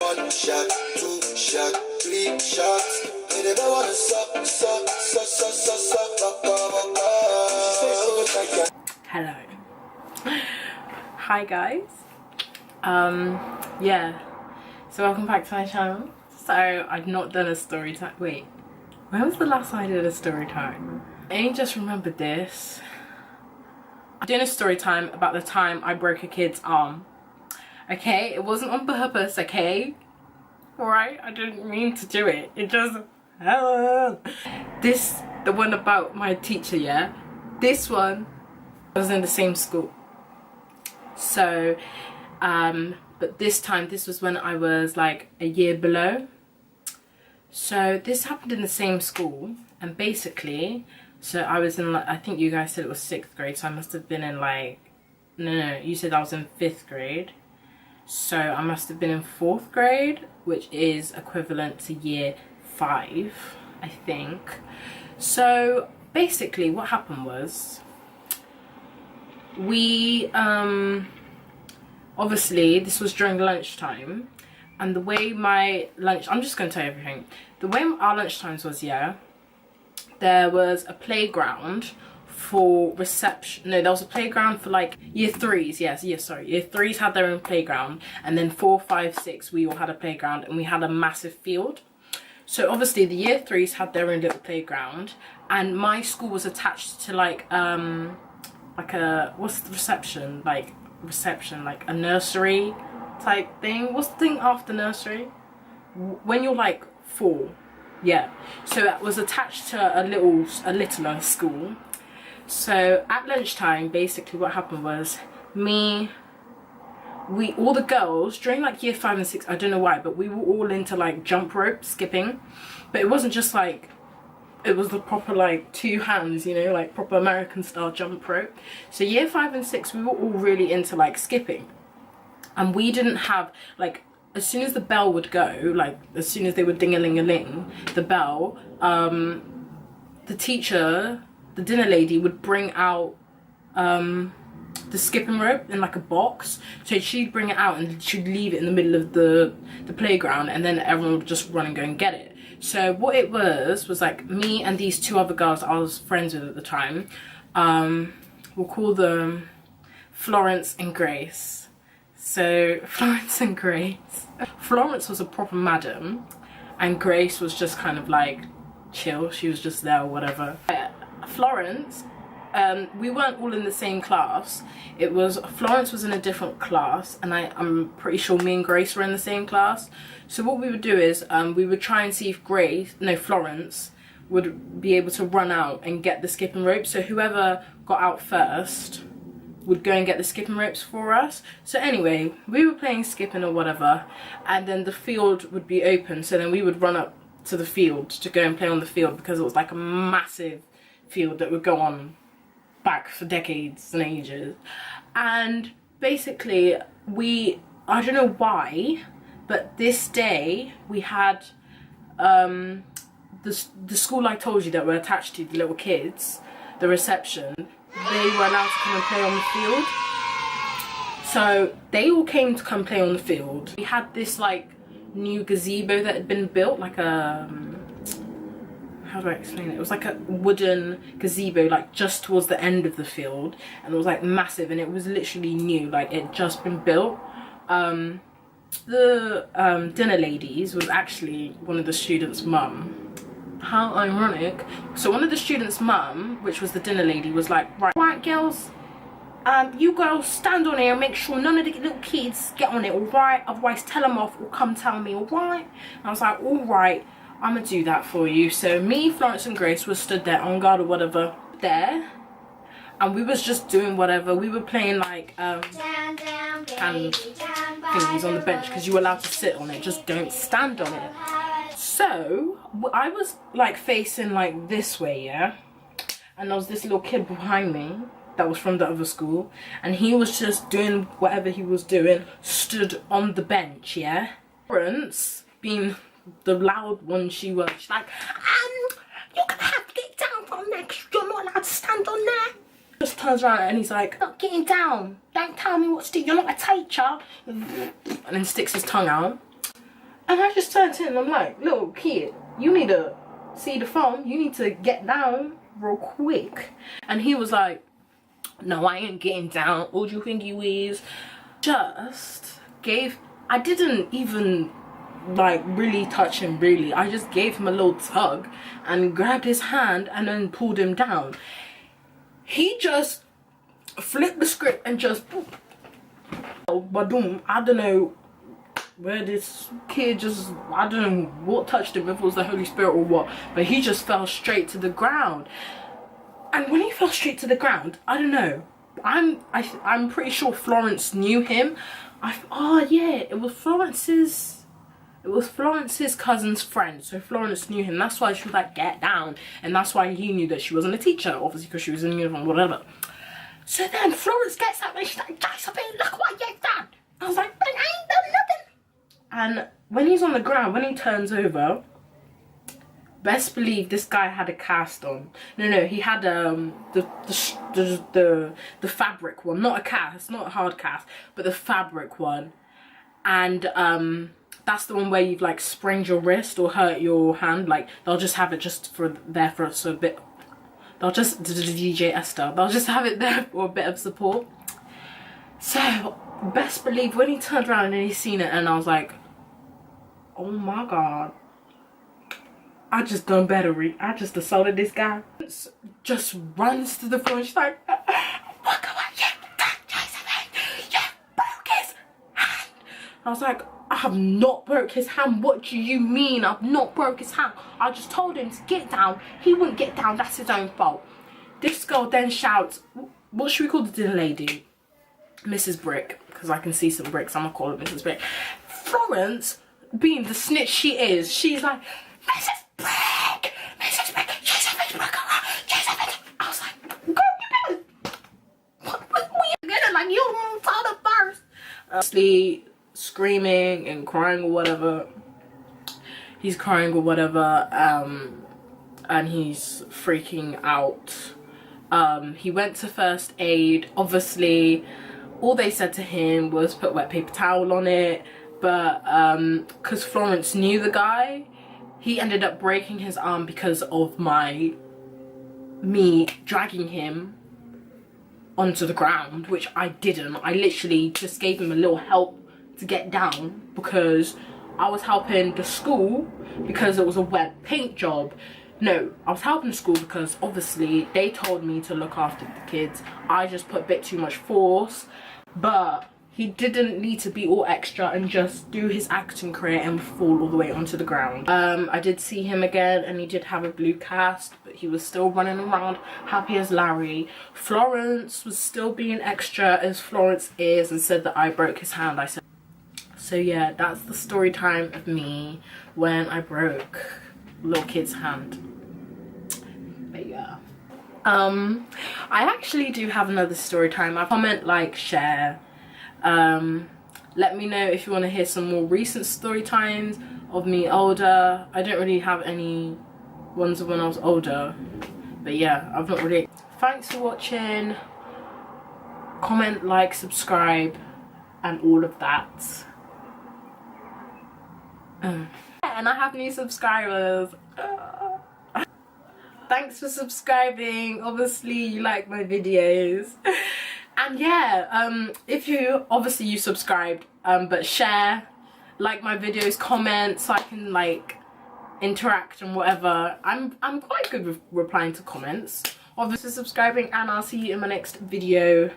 One shot, two shot, three shots. They never wanna suck, suck, suck, suck, suck, suck, Hello. Hi guys. Yeah. So welcome back to my channel. So I've not done a story time. Wait, when was the last time I did a story time? I only just remembered this. I'm doing a story time about the time I broke a kid's arm. Okay, it wasn't on purpose, okay? Alright, I didn't mean to do it. It just this, the one about my teacher, yeah? This one, I was in the same school. So, but this time, this was when I was like a year below. So this happened in the same school, and basically, so I was in like, I think you guys said it was 6th grade, so I must have been in like, no, you said I was in 5th grade. So I must have been in 4th grade, which is equivalent to year 5, I think. So basically what happened was, we, obviously this was during lunchtime, and the way my lunch, I'm just going to tell you everything. The way our lunch times was, yeah, there was a playground for reception. No, there was a playground for like year 3s. Yes, sorry, year 3s had their own playground, and then 4, 5, 6 we all had a playground, and we had a massive field. So obviously the year 3s had their own little playground, and my school was attached to like a, what's the reception, like a nursery type thing. What's the thing after nursery when you're like 4? Yeah, so that was attached to a littler school. So at lunchtime, basically what happened was, all the girls during like year 5 and 6, I don't know why, but we were all into like jump rope skipping. But it wasn't just like, it was the proper like 2 hands, you know, like proper American style jump rope. So year 5 and 6 we were all really into like skipping, and we didn't have like, as soon as the bell would go, like as soon as they were ding-a-ling-a-ling the bell, the teacher, the dinner lady, would bring out the skipping rope in like a box. So she'd bring it out and she'd leave it in the middle of the playground, and then everyone would just run and go and get it. So what it was like me and these 2 other girls I was friends with at the time, we'll call them Florence and Grace. So Florence and Grace. Florence was a proper madam, and Grace was just kind of like chill. She was just there or whatever. Florence, we weren't all in the same class. It was, Florence was in a different class, and I'm pretty sure me and Grace were in the same class. So what we would do is, we would try and see if Florence would be able to run out and get the skipping rope. So whoever got out first would go and get the skipping ropes for us. So anyway, we were playing skipping or whatever, and then the field would be open, so then we would run up to the field to go and play on the field, because it was like a massive field that would go on back for decades and ages. And basically I don't know why, but this day we had the school I told you that were attached to the little kids, the reception, they were allowed to come and play on the field. So they all came to come play on the field. We had this like new gazebo that had been built, like a, how do I explain it? It was like a wooden gazebo, like just towards the end of the field, and it was like massive, and it was literally new, like it had just been built. The dinner ladies was actually one of the students' mum. How ironic. So one of the students' mum, which was the dinner lady, was like, right girls, you girls stand on here and make sure none of the little kids get on it, alright? Otherwise tell them off or come tell me, alright? And I was like, alright, I'm gonna do that for you. So me, Florence and Grace was stood there on guard or whatever there, and we was just doing whatever. We were playing like hand thingies on the bench, because you were allowed to sit on it, just don't stand on it. So I was like facing like this way, yeah, and there was this little kid behind me that was from the other school, and he was just doing whatever he was doing, stood on the bench, yeah. Florence, being the loud one she was, she's like, you're gonna have to get down from there, 'cause you're not allowed to stand on there. Just turns around and he's like, not getting down, don't tell me what to do, you're not a teacher, and then sticks his tongue out. And I just turned to him and I'm like, little kid, you need to see the phone. You need to get down real quick. And he was like, no, I ain't getting down. Who do you think you is? I didn't even like really touch him really. I just gave him a little tug and grabbed his hand and then pulled him down. He just flipped the script and just, badoom. I don't know where this kid just, I don't know what touched him, if it was the Holy Spirit or what, but he just fell straight to the ground. And when he fell straight to the ground, I don't know, I'm pretty sure Florence knew him. Oh yeah, it was Florence's cousin's friend, so Florence knew him. That's why she was like, get down, and that's why he knew that she wasn't a teacher, obviously, because she was in uniform, whatever. So then Florence gets up and she's like, Joseph, look what you've done. I was like, but I ain't done nothing. And when he's on the ground, when he turns over, best believe this guy had a cast on. No, he had the fabric one, not a cast, not a hard cast, but the fabric one. And that's the one where you've like sprained your wrist or hurt your hand. Like they'll just have it just for a bit. They'll just DJ Esther. They'll just have it there for a bit of support. So best believe when he turned around and he seen it, and I was like, oh my god, I just done better. I just assaulted this guy. Just runs to the floor and she's like, look at what you've done, Josephine. You broke his hand. I was like, I have not broke his hand. What do you mean I've not broke his hand? I just told him to get down. He wouldn't get down. That's his own fault. This girl then shouts, what should we call the dinner lady? Mrs. Brick, because I can see some bricks. I'm gonna call her Mrs. Brick. Florence, being the snitch she is, she's like, Mrs. Brick, Josephine Brick, Josephine. I was like, girl, you better, what we getting? Like, you told her first. Honestly, screaming and crying or whatever. He's crying or whatever, and he's freaking out. He went to first aid. Obviously, all they said to him was put wet paper towel on it, but because Florence knew the guy, he ended up breaking his arm because of me dragging him onto the ground, which I didn't. I literally just gave him a little help to get down because I was helping the school because it was a wet paint job. No, I was helping the school because obviously they told me to look after the kids. I just put a bit too much force, but he didn't need to be all extra and just do his acting career and fall all the way onto the ground. I did see him again and he did have a blue cast, but he was still running around happy as Larry. Florence was still being extra as Florence is and said that I broke his hand. I said, so yeah, that's the story time of me when I broke little kid's hand. But yeah, I actually do have another story time. I comment, like, share. Let me know if you want to hear some more recent story times of me older. I don't really have any ones of when I was older, but yeah, I've not really. Thanks for watching. Comment, like, subscribe and all of that. And I have new subscribers. Thanks for subscribing. Obviously you like my videos. And yeah, if you obviously you subscribed, but share, like my videos, comment so I can like interact and whatever. I'm quite good with replying to comments. Obviously subscribing, and I'll see you in my next video.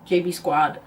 JB Squad.